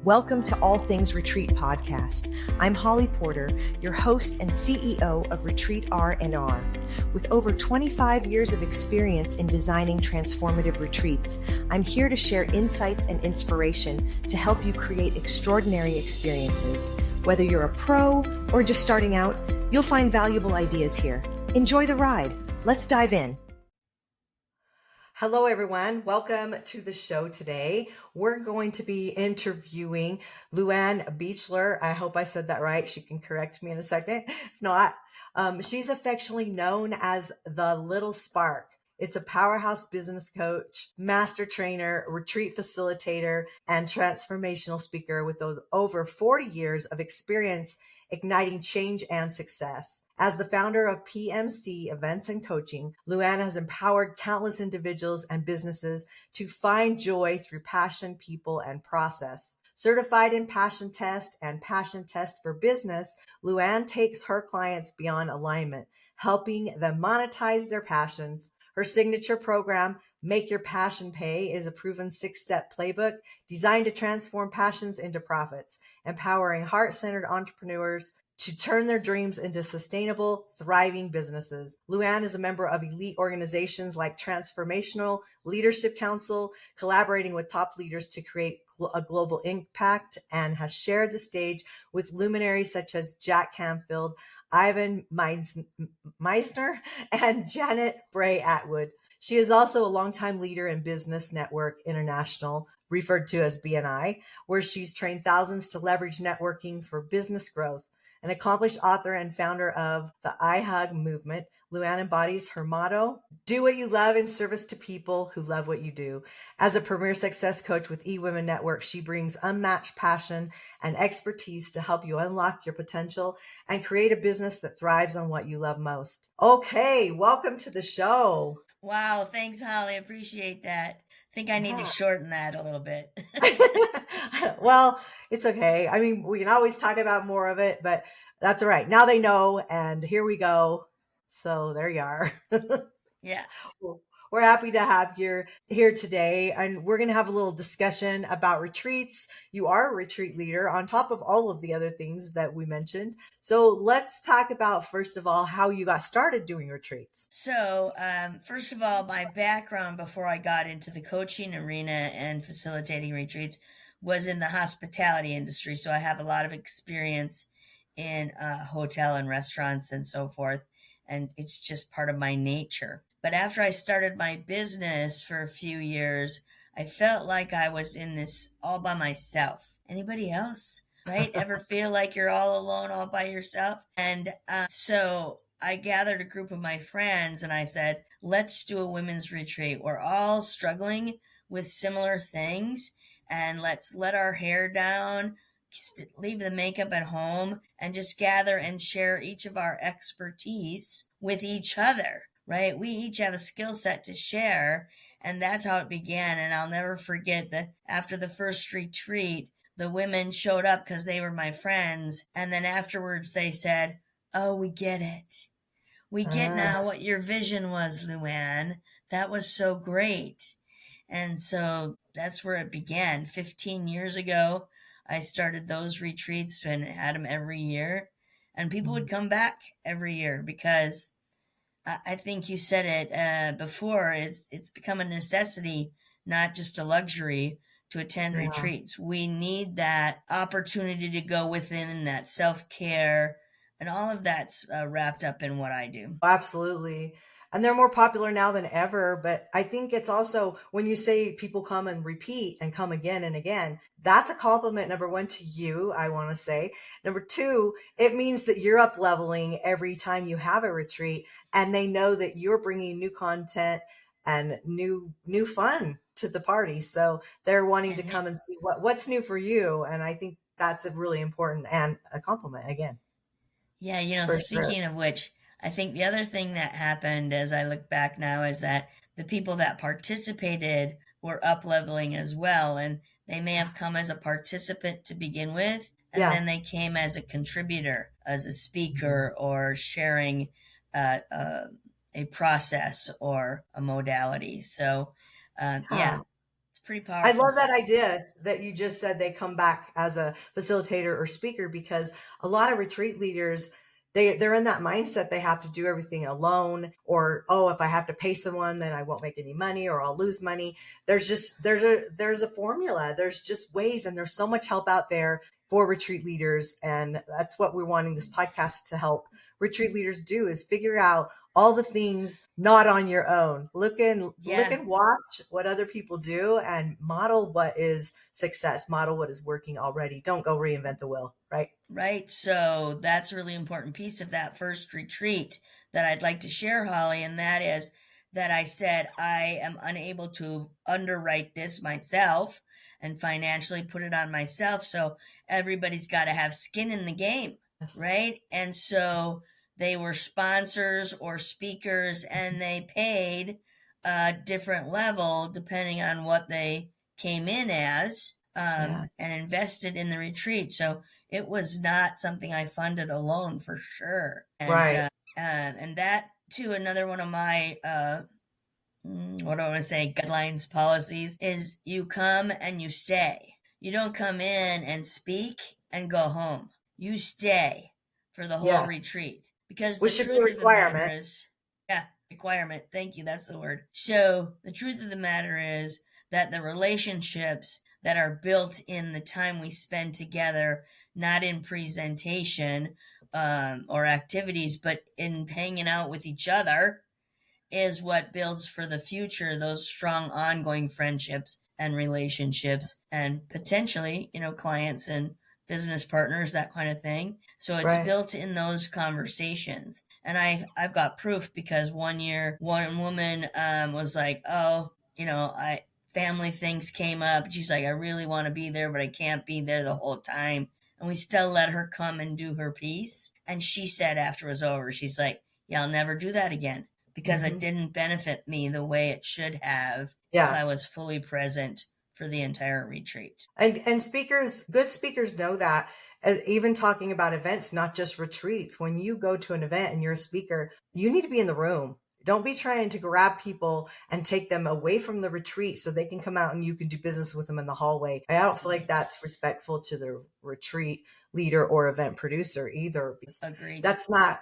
Welcome to All Things Retreat Podcast. I'm Holly Porter, your host and CEO of Retreat R&R. With over 25 years of experience in designing transformative retreats, I'm here to share insights and inspiration to help you create extraordinary experiences. Whether you're a pro or just starting out, you'll find valuable ideas here. Enjoy the ride. Let's dive in. Hello, everyone. Welcome to the show today. We're going to be interviewing LuAnn Buechler. I hope I said that right. She can correct me in a second. If not, she's affectionately known as the Little Spark. It's a powerhouse business coach, master trainer, retreat facilitator, and transformational speaker with over 40 years of experience igniting change and success. As the founder of PMC Events and Coaching, LuAnn has empowered countless individuals and businesses to find joy through passion, people, and process. Certified in Passion Test and Passion Test for Business, LuAnn takes her clients beyond alignment, helping them monetize their passions. Her signature program, Make Your Passion Pay, is a proven 6-step playbook designed to transform passions into profits, empowering heart-centered entrepreneurs to turn their dreams into sustainable, thriving businesses. LuAnn is a member of elite organizations like Transformational Leadership Council, collaborating with top leaders to create a global impact, and has shared the stage with luminaries such as Jack Canfield, Ivan Meisner, and Janet Bray Atwood. She is also a longtime leader in Business Network International, referred to as BNI, where she's trained thousands to leverage networking for business growth. An accomplished author and founder of the I Hug movement, LuAnn embodies her motto, do what you love in service to people who love what you do. As a premier success coach with eWomen Network, she brings unmatched passion and expertise to help you unlock your potential and create a business that thrives on what you love most. Okay, welcome to the show. Wow, thanks, Holly. Appreciate that. I think I need to shorten that a little bit. Well, it's okay. I mean, we can always talk about more of it, but that's all right. Now they know, and here we go. So there you are. Yeah. We're happy to have you here today, and we're going to have a little discussion about retreats. You are a retreat leader on top of all of the other things that we mentioned. So let's talk about, first of all, how you got started doing retreats. So, first of all, my background before I got into the coaching arena and facilitating retreats was in the hospitality industry. So I have a lot of experience in hotel and restaurants and so forth. And it's just part of my nature. But after I started my business for a few years, I felt like I was in this all by myself. Anybody else? Right? Ever feel like you're all alone, all by yourself? And so I gathered a group of my friends and I said, let's do a women's retreat. We're all struggling with similar things, and let's let our hair down, leave the makeup at home, and just gather and share each of our expertise with each other, right? We each have a skill set to share, and that's how it began. And I'll never forget that after the first retreat, the women showed up because they were my friends. And then afterwards they said, oh, we get it. We get now what your vision was, LuAnn. That was so great. And so that's where it began. 15 years ago, I started those retreats and had them every year. And people would come back every year because I think you said it before, it's become a necessity, not just a luxury, to attend retreats. We need that opportunity to go within that self-care, and all of that's wrapped up in what I do. Absolutely. And they're more popular now than ever. But I think it's also, when you say people come and repeat and come again and again, that's a compliment, number one, to you, I want to say. Number two, it means that you're up leveling every time you have a retreat, and they know that you're bringing new content and new fun to the party. So they're wanting to come and see what's new for you. And I think that's a really important and a compliment again. Yeah, speaking of which, I think the other thing that happened as I look back now is that the people that participated were up leveling as well. And they may have come as a participant to begin with, and then they came as a contributor, as a speaker, or sharing a process or a modality. So, it's pretty I powerful love that stuff. idea that you just said they come back as a facilitator or speaker, because a lot of retreat leaders, they're in that mindset they have to do everything alone, or oh, if I have to pay someone then I won't make any money or I'll lose money. There's a formula. There's just ways, and there's so much help out there for retreat leaders, and that's what we're wanting this podcast to help retreat leaders do, is figure out all the things not on your own. Look Yeah. and watch what other people do and model what is success, model what is working already. Don't go reinvent the wheel, right? Right. So that's a really important piece of that first retreat that I'd like to share, Holly. And that is that I said, I am unable to underwrite this myself and financially put it on myself. So everybody's got to have skin in the game. Yes. Right. And so they were sponsors or speakers, and they paid a different level depending on what they came in as, Yeah. and invested in the retreat. So it was not something I funded alone for sure. Right. And that too, another one of my what do I want to say, guidelines, policies, is you come and you stay. You don't come in and speak and go home. You stay for the whole Yeah. retreat, because the Which should be a truth of the matter requirement. is, yeah, requirement. Thank you. That's the word. So the truth of the matter is that the relationships that are built in the time we spend together, not in presentation or activities, but in hanging out with each other, is what builds for the future those strong ongoing friendships and relationships, and potentially, clients and business partners, that kind of thing. So it's Right. built in those conversations. And I've got proof, because one year one woman was like, oh, I family things came up. She's like, I really want to be there, but I can't be there the whole time. And we still let her come and do her piece. And she said after it was over, she's like, yeah, I'll never do that again, because it Hmm. didn't benefit me the way it should have if Yeah. I was fully present for the entire retreat. And speakers, good speakers know that. Even talking about events, not just retreats. When you go to an event and you're a speaker, you need to be in the room. Don't be trying to grab people and take them away from the retreat so they can come out and you can do business with them in the hallway. I don't feel like that's Yes. respectful to the retreat leader or event producer either, because Agreed. that's not,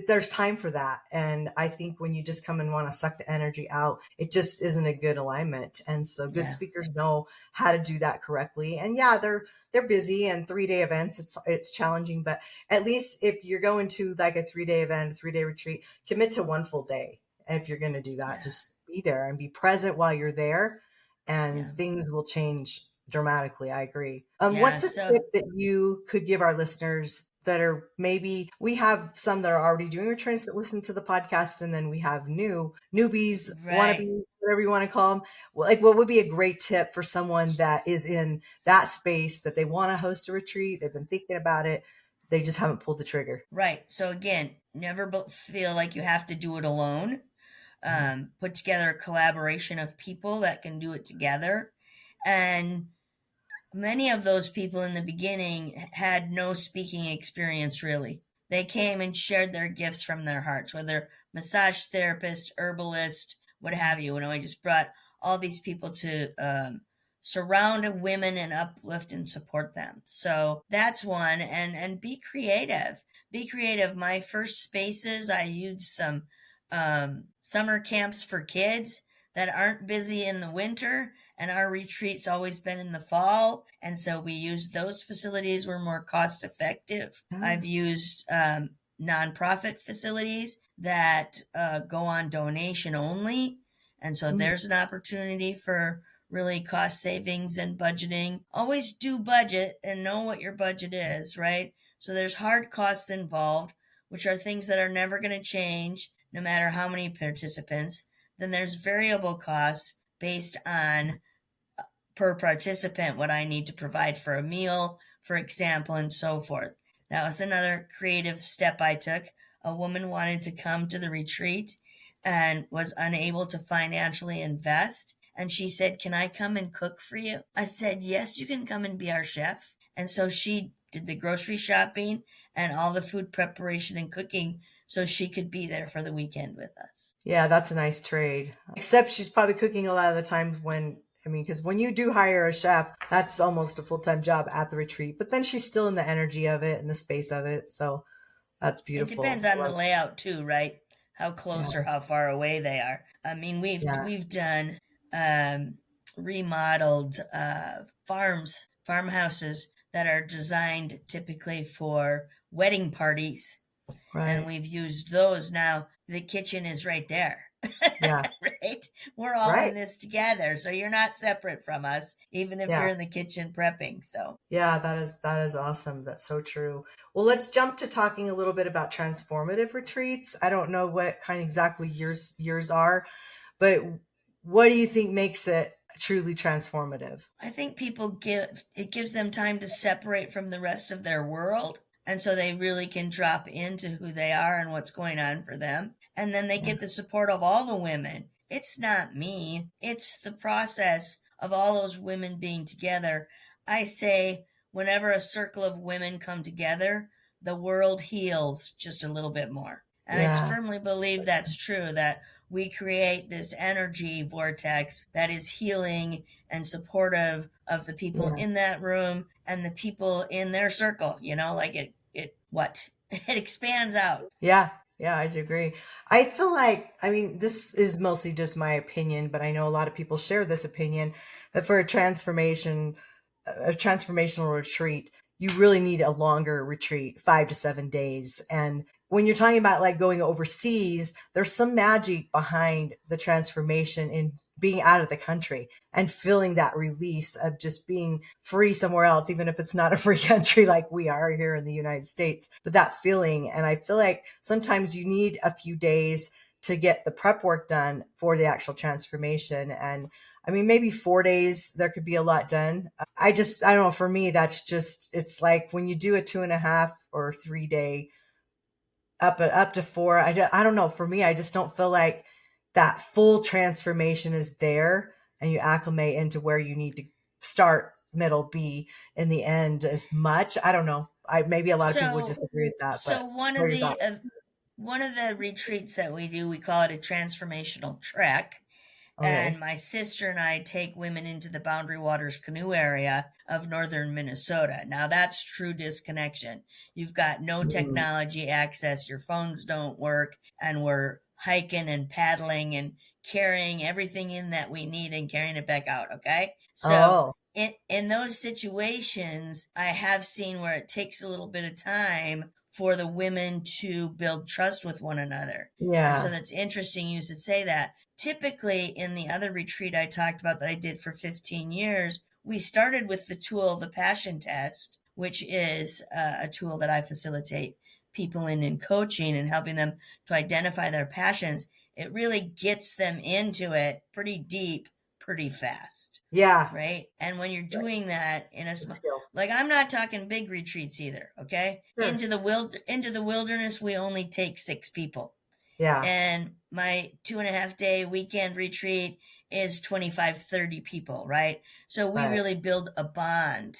there's time for that. And I think when you just come and want to suck the energy out, it just isn't a good alignment. And so good Yeah. speakers know how to do that correctly. And yeah, they're busy, and 3 day events, it's challenging, but at least if you're going to like a 3 day event, a 3 day retreat, commit to one full day. If you're going to do that, Yeah. just be there and be present while you're there, Yeah. and things will change dramatically. I agree. Yeah. What's a So, tip that you could give our listeners that are, maybe we have some that are already doing retreats that listen to the podcast, and then we have newbies, right. wannabes, whatever you want to call them. Like, what would be a great tip for someone that is in that space, that they want to host a retreat, they've been thinking about it, they just haven't pulled the trigger? Right. So, again, never feel like you have to do it alone. Mhm. Put together a collaboration of people that can do it together. And many of those people in the beginning had no speaking experience, really. They came and shared their gifts from their hearts, whether massage therapist, herbalist, what have you. I just brought all these people to surround women and uplift and support them. So that's one. And be creative. Be creative. My first spaces, I used some summer camps for kids that aren't busy in the winter, and our retreats always been in the fall, and so we used those facilities, were more cost effective. Yeah. I've used nonprofit facilities that go on donation only, and so Mm. there's an opportunity for really cost savings and budgeting. Always do budget and know what your budget is, right? So there's hard costs involved, which are things that are never going to change no matter how many participants. Then there's variable costs based on per participant what I need to provide for a meal, for example, and so forth. That was another creative step I took. A woman wanted to come to the retreat and was unable to financially invest. And she said, can I come and cook for you? I said, yes, you can come and be our chef. And so she did the grocery shopping and all the food preparation and cooking so she could be there for the weekend with us. Yeah, that's a nice trade. Except she's probably cooking a lot of the times when I mean, because when you do hire a chef, that's almost a full-time job at the retreat, but then she's still in the energy of it and the space of it. So that's It beautiful. depends on the layout too, right? How Yeah. close or how far away they are. I mean, Yeah. we've done um, remodeled farmhouses that are designed typically for wedding parties, and Right. we've used those. Now the kitchen is right there. Yeah. Right, we're all in Right. this together, so you're not separate from us even if Yeah. you're in the kitchen prepping. So Yeah, that is awesome. That's so true. Well, let's jump to talking a little bit about transformative retreats. I don't know what kind exactly yours are, but what do you think makes it truly transformative? I think people give it gives them time to separate from the rest of their world. And so they really can drop into who they are and what's going on for them. And then they Yeah. get the support of all the women. It's not me, it's the process of all those women being together. I say, whenever a circle of women come together, the world heals just a little bit more. And I Yeah. firmly believe that's true, that we create this energy vortex that is healing and supportive of the people Yeah. in that room and the people in their circle, like it what it expands out. Yeah, yeah, I do agree. I feel like, I mean, this is mostly just my opinion, but I know a lot of people share this opinion that for a transformational retreat, you really need a longer retreat, 5 to 7 days. And when you're talking about like going overseas, there's some magic behind the transformation in being out of the country and feeling that release of just being free somewhere else, even if it's not a free country like we are here in the United States, but that feeling. And I feel like sometimes you need a few days to get the prep work done for the actual transformation. And I mean, maybe 4 days, there could be a lot done. I don't know. For me, it's like when you do a 2.5 or 3 day up to four. I don't know. For me, I just don't feel like that full transformation is there and you acclimate into where you need to start, middle, be in the end as much. I don't know. Maybe a lot of people would So disagree with that, so but one what of are your the thoughts? one of the retreats that we do, we call it a transformational trek. And Okay. my sister and I take women into the Boundary Waters canoe area of northern Minnesota. Now that's true disconnection. You've got no Mm. technology access, your phones don't work, and we're hiking and paddling and carrying everything in that we need and carrying it back out, okay? So Oh, in those situations, I have seen where it takes a little bit of time for the women to build trust with one another. And so yeah. that's interesting you should say that. Typically, in the other retreat I talked about that I did for 15 years, we started with the tool of the passion test, which is a tool that I facilitate people in coaching and helping them to identify their passions. It really gets them into it pretty deep, pretty fast, Yeah. right? And when you're Right. doing that Good skill. like, I'm not talking big retreats either, okay? Sure. Into the wilderness, we only take 6 people, Yeah. and my 2.5 day weekend retreat is 25, 30 people, right? So we Right. really build a bond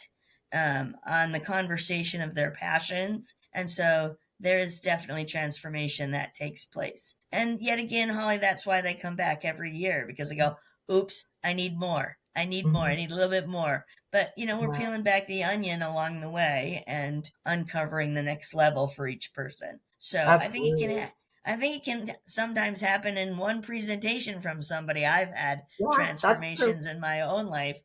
on the conversation of their passions. And so there is definitely transformation that takes place. And yet again, Holly, that's why they come back every year, because they go, oops, I need more. I need more. I Mhm. need a little bit more. But, we're Yeah. peeling back the onion along the way and uncovering the next level for each person. So Absolutely. I think it can sometimes happen in one presentation from somebody. I've had Yeah, that's true. transformations in my own life,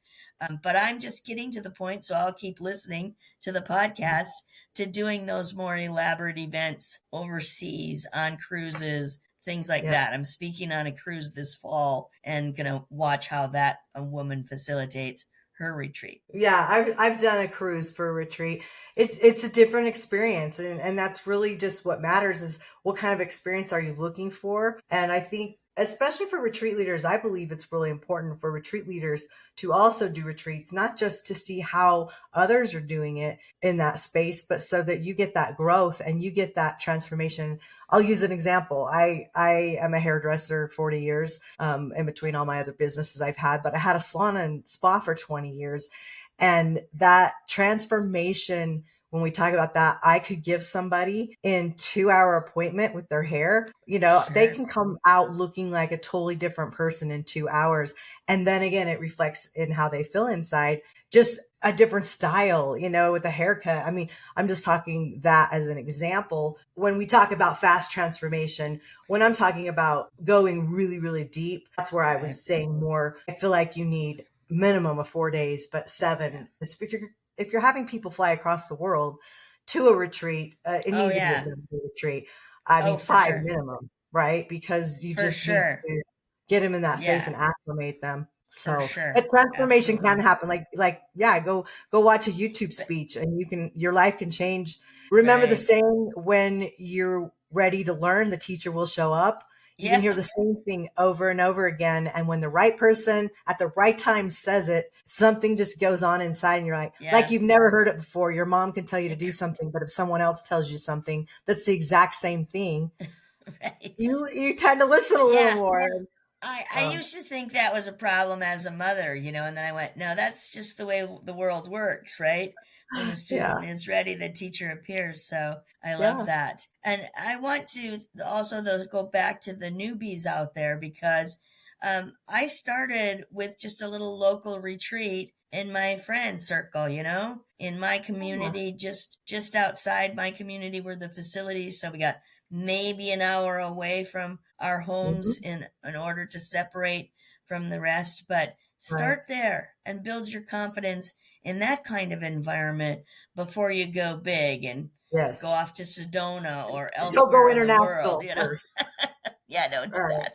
but I'm just getting to the point, so I'll keep listening to the podcast, to doing those more elaborate events overseas on cruises, things like Yeah. that. I'm speaking on a cruise this fall and gonna watch how that a woman facilitates her retreat. Yeah, I've done a cruise for a retreat. It's a different experience, and that's really just what matters is what kind of experience are you looking for? And I think especially for retreat leaders, I believe it's really important for retreat leaders to also do retreats, not just to see how others are doing it in that space, but so that you get that growth and you get that transformation. I'll use an example. I am a hairdresser 40 years, in between all my other businesses I've had, but I had a salon and spa for 20 years. And that transformation when we talk about that, I could give somebody in 2 hour appointment with their hair, they Sure. can come out looking like a totally different person in 2 hours. And then again, it reflects in how they feel inside, just a different style, with a haircut. I mean, I'm just talking that as an example. When we talk about fast transformation, when I'm talking about going really, really deep, that's where I Right. was saying more. I feel like you need minimum of 4 days, but Yeah. 7. If you're having people fly across the world to a retreat, it Oh needs to be a yeah. 7 day retreat. I Oh, mean, for 5 sure. minimum, right? Because you For just need sure. to get them in that space Yeah. and acclimate them. For So, sure. but transformation can Absolutely. happen. Yeah, go watch a YouTube But, speech, and your life can change. Remember the right. saying, when you're ready to learn, the teacher will show up. You can Yep. hear the same thing over and over again. And when the right person at the right time says it, something just goes on inside, and you're like Yeah. you've never heard it before. Your mom can tell you to do something, but if someone else tells you something that's the exact same thing, Right. you kind of listen a little Yeah. more. I Um, used to think that was a problem as a mother, and then I went, no, that's just the way the world works, right? When the yeah, student is ready, the teacher appears. So I love yeah, that. And I want to also, though, go back to the newbies out there because I started with just a little local retreat in my friend circle, in my yeah, community, just outside my community were the facilities. So we got maybe an hour away from our homes mhm, in order to separate from the rest. But right, start there and build your confidence in that kind of environment before you go big and go yes. off to Sedona or Don't go elsewhere in the world, international first. Yeah, don't All do right.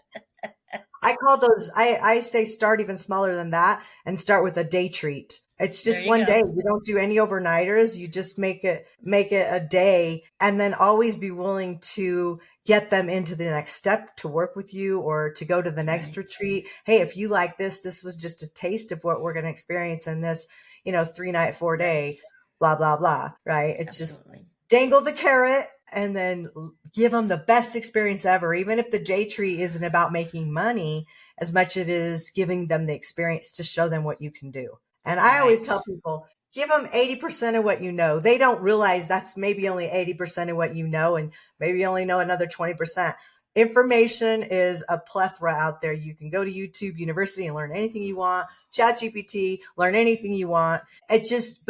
that. I call those, I say start even smaller than that and start with a day treat. It's There just you one day. go. You don't do any overnighters. You just make it a day, and then always be willing to get them into the next step, to work with you or to go to the next Right. retreat. Hey, if you like this was just a taste of what we're going to experience in this, 3 night, 4 day, Right. blah, blah, blah. Right. It's just Absolutely. dangle the carrot and then give them the best experience ever. Even if the J tree isn't about making money as much as it is giving them the experience to show them what you can do. And I always Right. tell people, give them 80% of what you know. They don't realize that's maybe only 80% of what you know, and maybe you only know another 20%. Information is a plethora out there. You can go to YouTube University and learn anything you want, chat GPT, learn anything you want. But just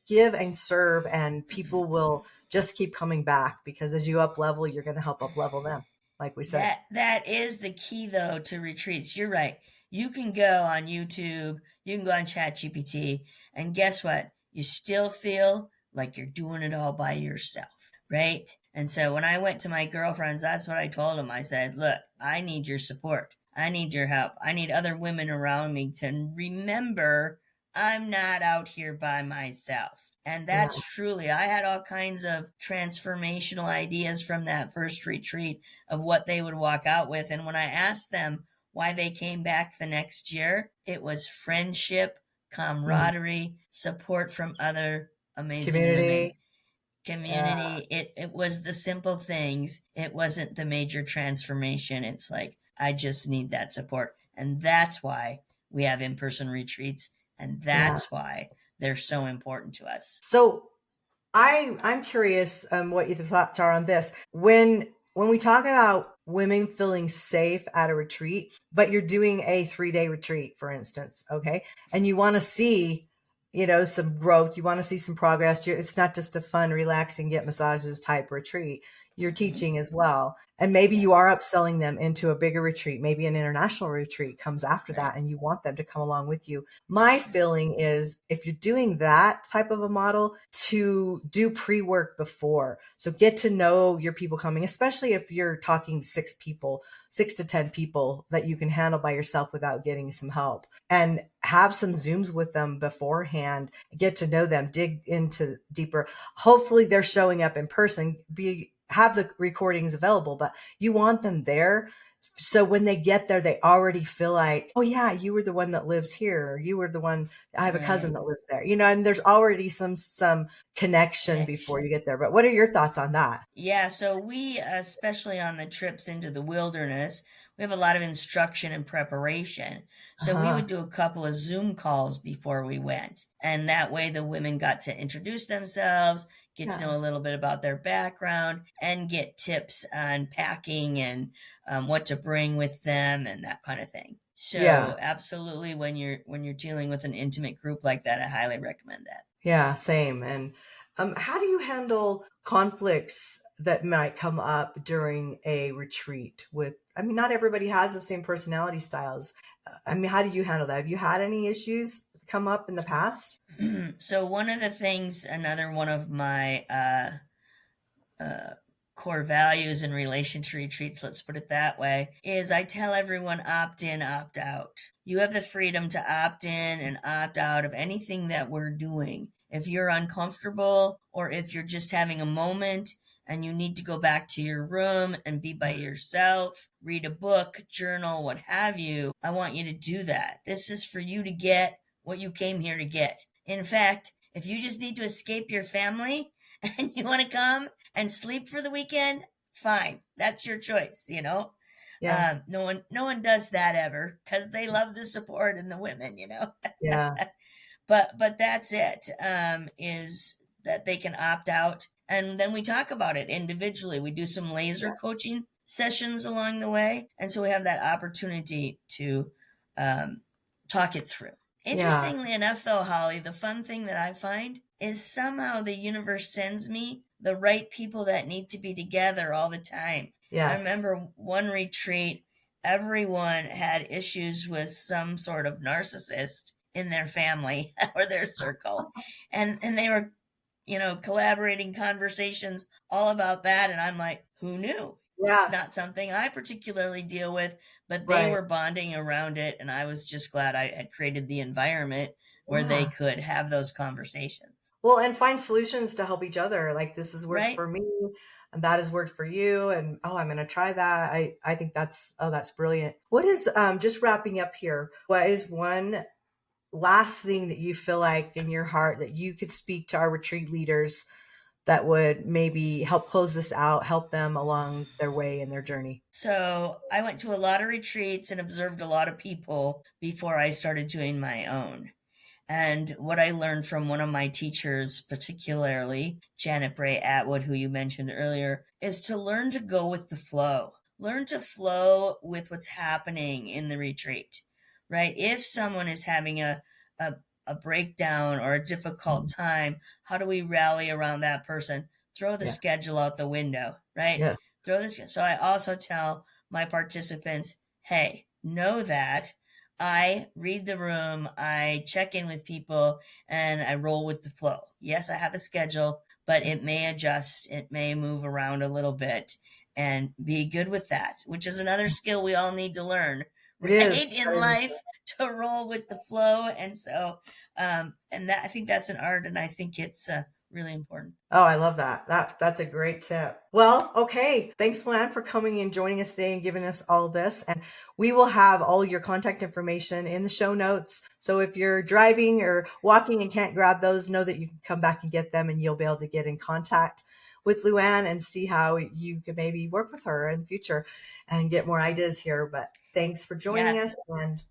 give and serve, and people will just keep coming back, because as you up level, you're going to help up level them, like we said. That is the key though to retreats. You're right. You can go on YouTube, you can go on ChatGPT, and guess what? You still feel like you're doing it all by yourself, right? And so when I went to my girlfriends, that's what I told them. I said, "Look, I need your support. I need your help. I need other women around me to remember I'm not out here by myself." And Yeah, that's truly, I had all kinds of transformational ideas from that first retreat of what they would walk out with. And when I asked them why they came back the next year, it was friendship, mm. camaraderie, support from other amazing women, Community. Yeah, community. It was the simple things. It wasn't the major transformation. It's like, I just need that support. And that's why we have in person retreats. And yeah. that's why they're so important to us. So I'm curious, what your thoughts are on this. When we talk about women feeling safe at a retreat, but you're doing a 3 day retreat, for instance, okay, and you want to see, some growth, you want to see some progress. It's not just a fun, relaxing, get massages type retreat. You're Mhm. teaching as well, and maybe you are Yes. upselling them into a bigger retreat. Maybe an international retreat comes after Right. that, and you want them to come along with you. My Sure. feeling is, if you're doing that type of a model, to do pre-work before. So get to know your people coming, especially if you're talking 6 people, 6 to 10 people that you can handle by yourself without getting some help, and have some Zooms with them beforehand, get to know them, dig into deeper. Hopefully they're showing up in person, have the recordings available, but you want them there, so when they get there, they already feel like, oh yeah, you were the one that lives here. Or you were the one. I have a cousin Right. that lives there. And there's already some connection before you Connection. get there. But what are your thoughts on that? Yeah, so we, especially on the trips into the wilderness, we have a lot of instruction and preparation. So we Uh-huh. would do a couple of Zoom calls before we went. And that way the women got to introduce themselves, get to Yeah. know a little bit about their background, and get tips on packing and what to bring with them and that kind of thing. Yeah. So absolutely, when you're dealing with an intimate group like that, I highly recommend that. Yeah, same. And how do you handle conflicts that might come up during a retreat with, I mean, not everybody has the same personality styles. I mean, how do you handle that? Have you had any issues come up in the past? So one of the things, another one of my uh, core values in relation to retreats, let's put it that way, is I tell everyone opt in, opt out. You have the freedom to opt in and opt out of anything that we're doing. If you're uncomfortable or if you're just having a moment and you need to go back to your room and be by yourself, read a book, journal, what have you, I want you to do that. This is for you to get what you came here to get. In fact, if you just need to escape your family and you want to come and sleep for the weekend, fine. That's your choice, you know. Yeah. No one does that ever because they love the support in the women, you know. Yeah. But that's it. Is that they can opt out, and then we talk about it individually. We do some laser coaching sessions along the way, and so we have that opportunity to talk it through. Yeah. Interestingly enough, though, Holly, the fun thing that I find is somehow the universe sends me the right people that need to be together all the time. I Yes. remember one retreat, everyone had issues with some sort of narcissist in their family or their circle. And they were, collaborating conversations all about that. And I'm like, who knew? It's Yeah. not something I particularly deal with, but they Right. were bonding around it. And I was just glad I had created the environment where they Yeah. could have those conversations. Well, and find solutions to help each other. Like this has worked Right? for me and that has worked for you. And oh, I'm going to try that. I think that's brilliant. What is, just wrapping up here, what is one last thing that you feel like in your heart that you could speak to our retreat leaders that would maybe help close this out, help them along their way in their journey? So I went to a lot of retreats and observed a lot of people before I started doing my own. And what I learned from one of my teachers, particularly Janet Bray Atwood, who you mentioned earlier, is to learn to go with the flow. Learn to flow with what's happening in the retreat, right? If someone is having a, a breakdown or a difficult time, how do we rally around that person? Throw the Yeah. schedule out the window, right? Yeah. Throw this. So I also tell my participants, hey, know that I read the room, I check in with people, and I roll with the flow. Yes, I have a schedule, but it may adjust, it may move around a little bit, and be good with that, which is another skill we all need to learn, It right, is. in life, to roll with the flow. And so, and that I think that's an art, and I think it's really important. Oh, I love that. That's a great tip. Well, okay. Thanks, LuAnn, for coming and joining us today and giving us all this. And we will have all your contact information in the show notes. So if you're driving or walking and can't grab those, know that you can come back and get them and you'll be able to get in contact with LuAnn and see how you could maybe work with her in the future and get more ideas here. But thanks for joining Yeah. us, and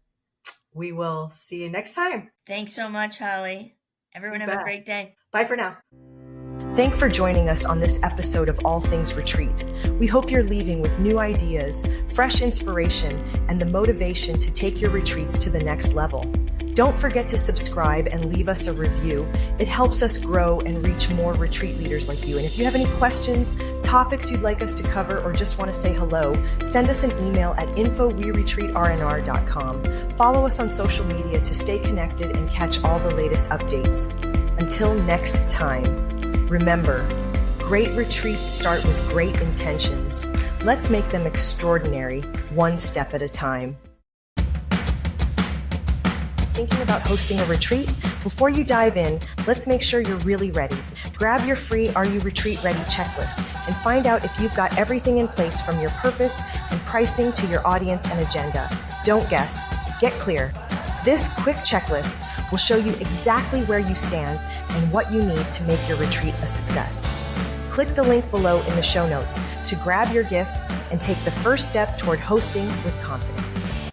we will see you next time. Thanks so much, Holly. Everyone You have a bet. great day. Bye for now. Thank you for joining us on this episode of All Things Retreat. We hope you're leaving with new ideas, fresh inspiration, and the motivation to take your retreats to the next level. Don't forget to subscribe and leave us a review. It helps us grow and reach more retreat leaders like you. And if you have any questions, topics you'd like us to cover, or just want to say hello, send us an email at info@weretreatrnr.com. Follow us on social media to stay connected and catch all the latest updates. Until next time, remember, great retreats start with great intentions. Let's make them extraordinary, one step at a time. Thinking about hosting a retreat? Before you dive in, let's make sure you're really ready. Grab your free Are You Retreat Ready checklist and find out if you've got everything in place, from your purpose and pricing to your audience and agenda. Don't guess. Get clear. This quick checklist will show you exactly where you stand and what you need to make your retreat a success. Click the link below in the show notes to grab your gift and take the first step toward hosting with confidence.